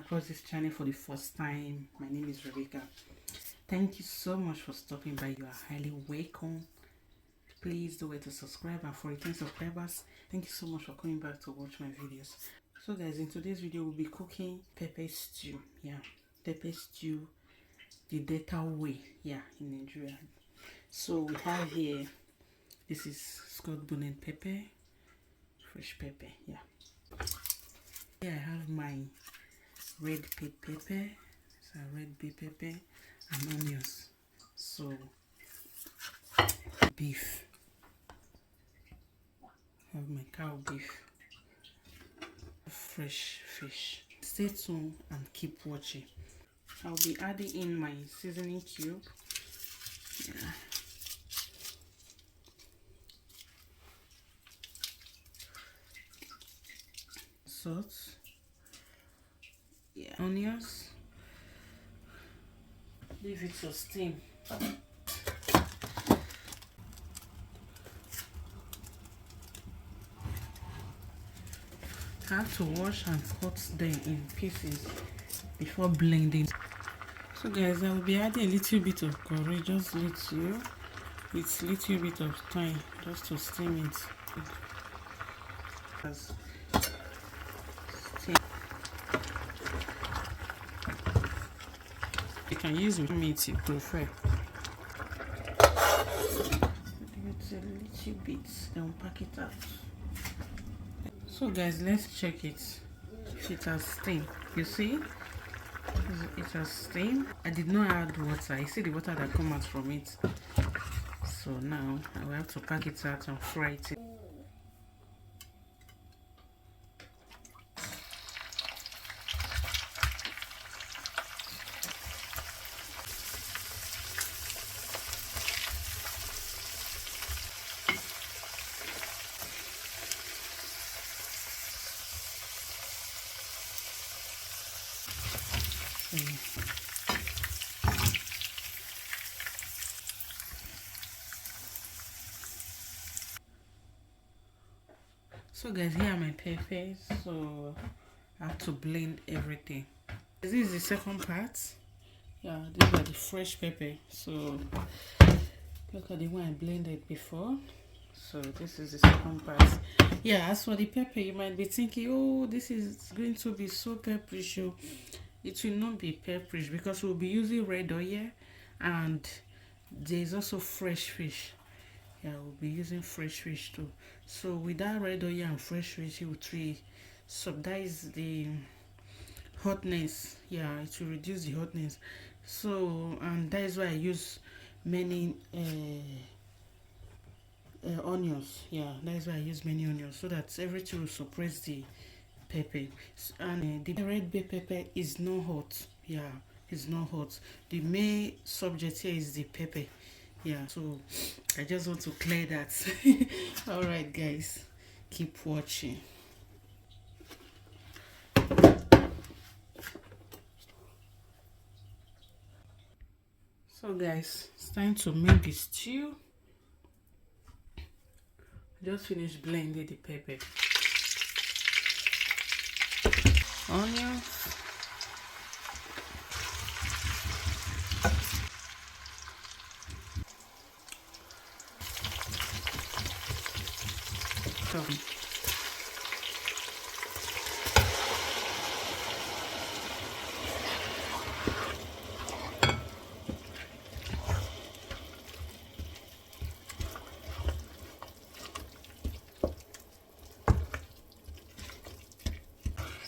across this channel for the first time, my name is Rebecca. Thank you so much for stopping by. You are highly welcome. Please do wait to subscribe, and for returning subscribers, thank you so much for coming back to watch my videos. So guys, in today's video we'll be cooking pepper stew. Pepper stew the Delta way, in Nigeria. So we have here, this is Scott bonnet pepper, fresh pepper. Here I have my red bell pepper, red bell pepper and onions. So beef, I have my cow beef, fresh fish. Stay tuned and keep watching. I'll be adding in my seasoning cube. Salt, onions. Leave it to steam. I have to wash and cut them in pieces before blending. So guys, I will be adding a little bit of curry, just little, with little bit of thyme, just to steam it. You can use meat if you prefer. It's a little bit, then pack it out. So guys, let's check it if it has steam. You see it has steam. I did not add water. You see the water that comes out from it. So now I will have to pack it out and fry it. So guys, here are my peppers. So I have to blend everything. This is the second part. These are the fresh pepper. So look at the one I blended before. So this is the second part. As for the pepper, you might be thinking, oh, this is going to be so pepperish. It will not be pepperish because we'll be using red oil, and there's also fresh fish. We'll be using fresh fish too. So with that red oil and fresh fish, it will subsidize the hotness. It will reduce the hotness. So, and that is why I use many onions. That is why I use many onions, so that everything will suppress the pepper. And the red bell pepper is not hot. It's not hot. The main subject here is the pepper. So I just want to clear that. All right guys, keep watching. So guys, it's time to make the stew. Just finished blending the pepper, onions,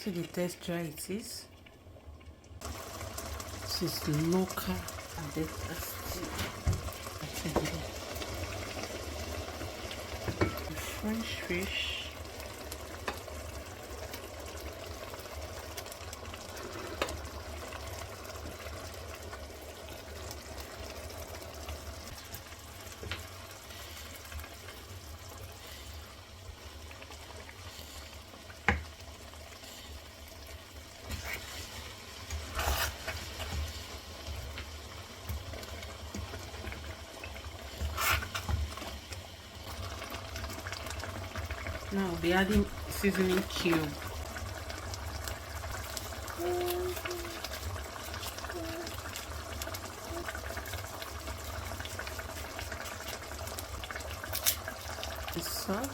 see the texture it is. This is local French fish. Now I'll be adding seasoning cube. Salt.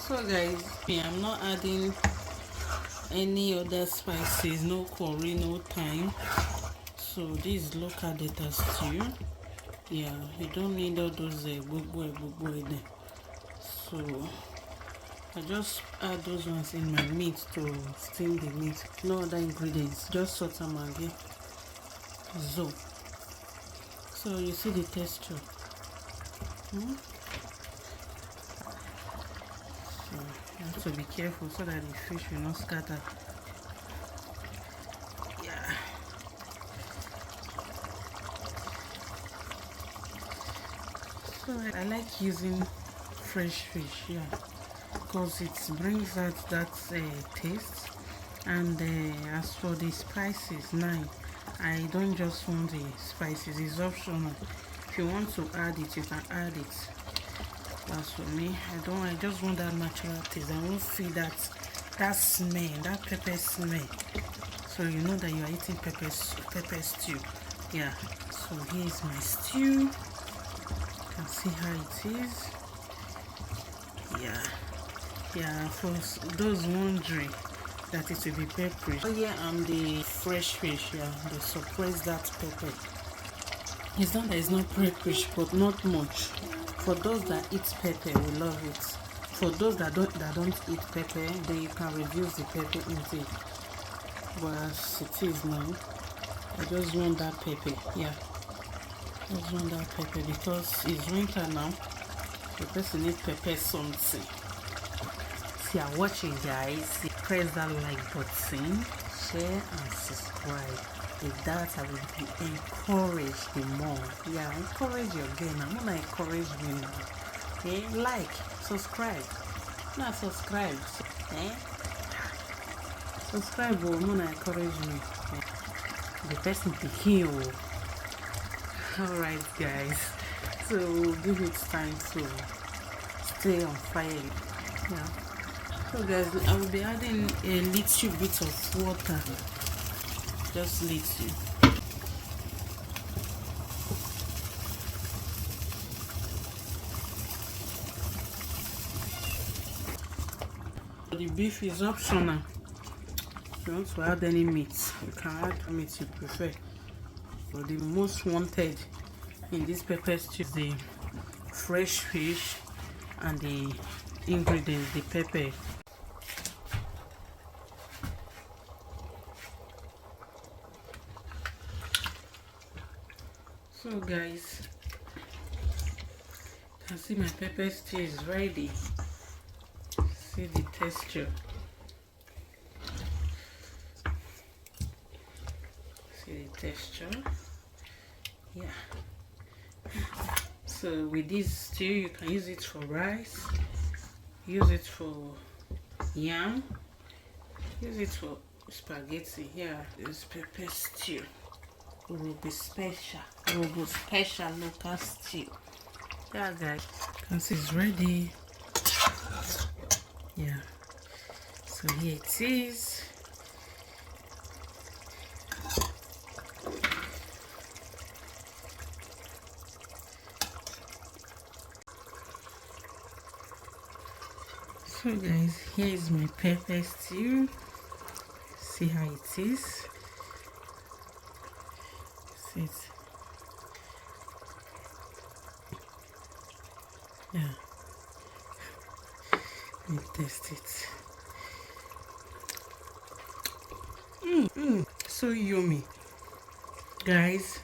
So guys, I'm not adding any other spices, no curry, no thyme. So this is local data stew. Yeah, you don't need all those gbogbo there. So I just add those ones in my meat to steam the meat. No other ingredients, just salt and maggi. So you see the texture. So you have to be careful so that the fish will not scatter. Yeah. So I like using fresh fish, yeah, because it brings out that taste. And as for the spices, now I don't just want the spices, it's optional. If you want to add it, you can add it. As for me, I just want that natural taste. I won't feel that smell, that pepper smell. So you know that you are eating pepper stew. Yeah. So here is my stew. You can see how it is. Yeah, for those wondering that it will be peppery. Oh yeah, and the fresh fish, yeah, they suppress that pepper. It's not that it's not pepperish, but not much. For those that eat pepper, we love it. For those that don't eat pepper, then you can reduce the pepper intake. But as it is now, I just want that pepper. Yeah, I just want that pepper because it's winter now. The person needs pepper something. See, I'm watching, guys. Press that like button, share and subscribe. With that, I will be encouraged the more. Yeah, encourage your game. I'm gonna encourage me now. Okay, like, subscribe. Not subscribe. Subscribe, I'm gonna encourage me. The person picking you. Alright, guys. So give it time to stay on fire. Yeah. So guys, I will be adding a little bit of water, just little. The beef is optional. If you want to add any meat, you can add meat you prefer. But the most wanted in this pepper stew is the fresh fish and the ingredients, the pepper. So guys, you can see my pepper stew is ready. See the texture. See the texture. Yeah. So with this stew, you can use it for rice, use it for yam, use it for spaghetti. Yeah, this pepper stew will be special. Special local stew. Yeah, guys, this is ready. Yeah. So here it is. So guys, here is my pepper stew. See how it is. See it. Yeah. Let me taste it. So yummy, guys.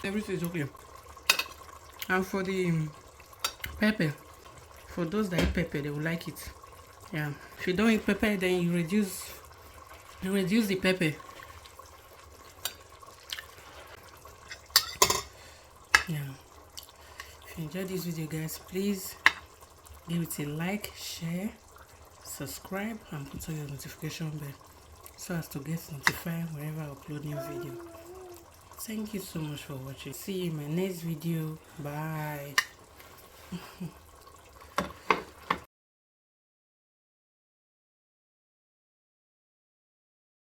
Everything is okay. And for the pepper, for those that eat pepper, they will like it. Yeah, if you don't eat pepper, then you reduce the pepper. Yeah, if you enjoyed this video, guys, please give it a like, share, subscribe, and put on your notification bell so as to get notified whenever I upload new video. Thank you so much for watching. See you in my next video. Bye.